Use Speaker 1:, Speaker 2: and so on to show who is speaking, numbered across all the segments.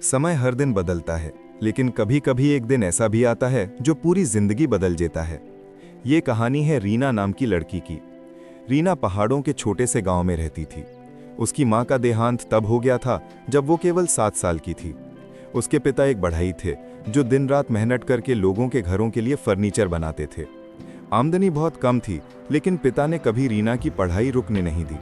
Speaker 1: समय हर दिन बदलता है, लेकिन कभी कभी एक दिन ऐसा भी आता है जो पूरी जिंदगी बदल देता है। ये कहानी है रीना नाम की लड़की की। रीना पहाड़ों के छोटे से गांव में रहती थी। उसकी मां का देहांत तब हो गया था जब वो केवल 7 साल की थी। उसके पिता एक बढ़ई थे जो दिन रात मेहनत करके लोगों के घरों के लिए फर्नीचर बनाते थे। आमदनी बहुत कम थी, लेकिन पिता ने कभी रीना की पढ़ाई रुकने नहीं दी।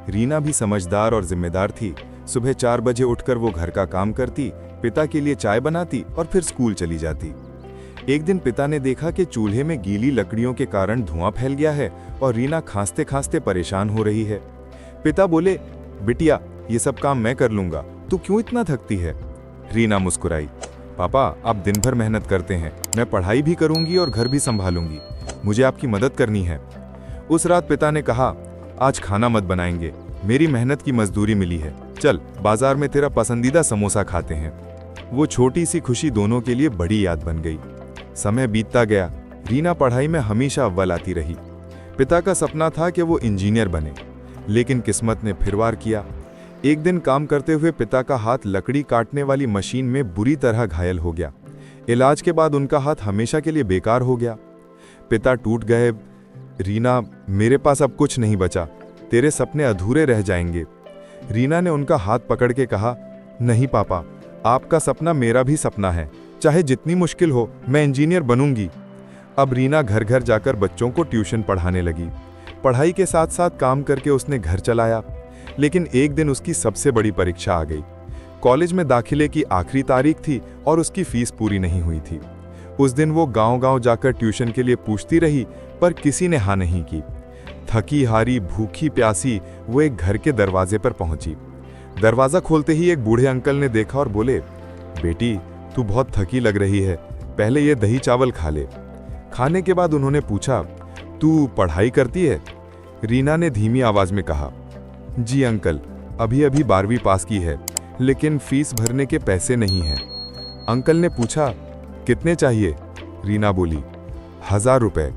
Speaker 1: रीना भी समझदार और जिम्मेदार थी। सुबह 4 बजे उठकर वो घर का काम करती, पिता के लिए चाय बनाती और फिर स्कूल चली जाती। एक दिन पिता ने देखा कि चूल्हे में गीली लकड़ियों के कारण धुआं फैल गया है और रीना खांसते खांसते परेशान हो रही है। पिता बोले, बिटिया, ये सब काम मैं कर लूंगा, तू क्यों इतना थकती है? रीना मुस्कुराई, पापा, आप दिन भर मेहनत करते हैं, मैं पढ़ाई भी करूंगी और घर भी संभालूंगी, मुझे आपकी मदद करनी है। उस रात पिता ने कहा, आज खाना मत बनाएंगे, मेरी मेहनत की मजदूरी मिली है, चल बाजार में तेरा पसंदीदा समोसा खाते हैं। वो छोटी सी खुशी दोनों के लिए बड़ी याद बन गई। समय बीतता गया, रीना पढ़ाई में हमेशा अव्वल आती रही। पिता का सपना था कि वो इंजीनियर बने, लेकिन किस्मत ने फिर वार किया। एक दिन काम करते हुए पिता का हाथ लकड़ी काटने वाली मशीन में बुरी तरह घायल हो गया। इलाज के बाद उनका हाथ हमेशा के लिए बेकार हो गया। पिता टूट गए। रीना, मेरे पास अब कुछ नहीं बचा, तेरे सपने अधूरे रह जाएंगे। रीना ने उनका हाथ पकड़ के कहा, नहीं पापा, आपका सपना मेरा भी सपना है, चाहे जितनी मुश्किल हो मैं इंजीनियर बनूंगी। अब रीना घर घर जाकर बच्चों को ट्यूशन पढ़ाने लगी। पढ़ाई के साथ साथ काम करके उसने घर चलाया। लेकिन एक दिन उसकी सबसे बड़ी परीक्षा आ गई। कॉलेज में दाखिले की आखिरी तारीख थी और उसकी फीस पूरी नहीं हुई थी। उस दिन वो गांव-गांव जाकर ट्यूशन के लिए पूछती रही, पर किसी ने हाँ नहीं की। थकी हारी, भूखी प्यासी वो एक घर के दरवाजे पर पहुंची। दरवाजा खोलते ही एक बूढ़े अंकल ने देखा और बोले, बेटी, तू बहुत थकी लग रही है, पहले ये दही चावल खा ले। खाने के बाद उन्होंने पूछा, तू पढ़ाई करती है? रीना ने धीमी आवाज में कहा, जी अंकल, अभी अभी 12वीं पास की है, लेकिन फीस भरने के पैसे नहीं हैं। अंकल ने पूछा, कितने चाहिए? रीना बोली, 1000 रुपए।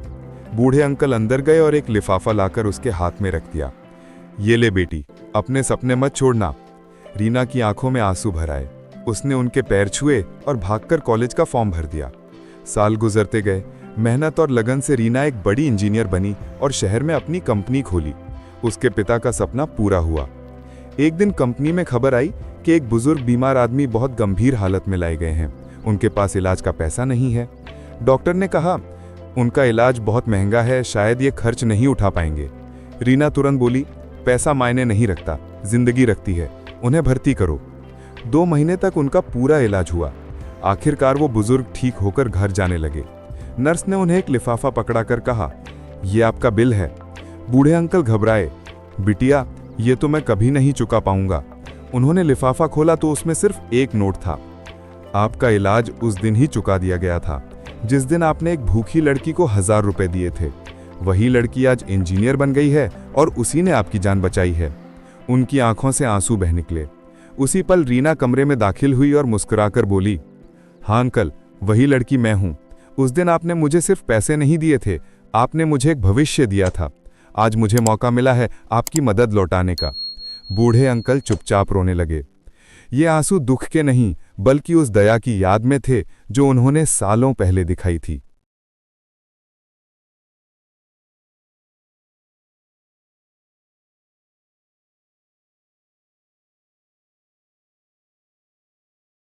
Speaker 1: बूढ़े अंकल अंदर गए और एक लिफाफा लाकर उसके हाथ में रख दिया। ये ले बेटी, अपने सपने मत छोड़ना। रीना की आंखों में आंसू भर आए। उसने उनके पैर छुए और भागकर कॉलेज का फॉर्म भर दिया। साल गुजरते गए। मेहनत और लगन से रीना एक बड़ी इंजीनियर बनी और शहर में अपनी कंपनी खोली। उसके पिता का सपना पूरा हुआ। एक दिन कंपनी में खबर आई कि एक बुजुर्ग बीमार आदमी बहुत गंभीर हालत में लाए गए हैं। उनके पास इलाज का पैसा नहीं है। डॉक्टर ने कहा, उनका इलाज बहुत महंगा है, शायद ये खर्च नहीं उठा पाएंगे। रीना तुरंत बोली, पैसा मायने नहीं रखता, जिंदगी रखती है, उन्हें भर्ती करो। 2 महीने तक उनका पूरा इलाज हुआ। आखिरकार वो बुजुर्ग ठीक होकर घर जाने लगे। नर्स ने उन्हें एक लिफाफा पकड़ाकर कहा, यह आपका बिल है। बूढ़े अंकल घबराए, बिटिया, ये तो मैं कभी नहीं चुका पाऊंगा। उन्होंने लिफाफा खोला तो उसमें सिर्फ एक नोट था। आपका इलाज उस दिन ही चुका दिया गया था, जिस दिन आपने एक भूखी लड़की को 1000 रुपए दिए थे। वही लड़की आज इंजीनियर बन गई है और उसी ने आपकी जान बचाई है। उनकी आंखों से आंसू बह निकले। उसी पल रीना कमरे में दाखिल हुई और मुस्कुराकर बोली, हाँ अंकल, वही लड़की मैं हूं। उस दिन आपने मुझे सिर्फ पैसे नहीं दिए थे, आपने मुझे एक भविष्य दिया था। आज मुझे मौका मिला है आपकी मदद लौटाने का। बूढ़े अंकल चुपचाप रोने लगे। ये आंसू दुख के नहीं, बल्कि उस दया की याद में थे जो उन्होंने सालों पहले दिखाई थी।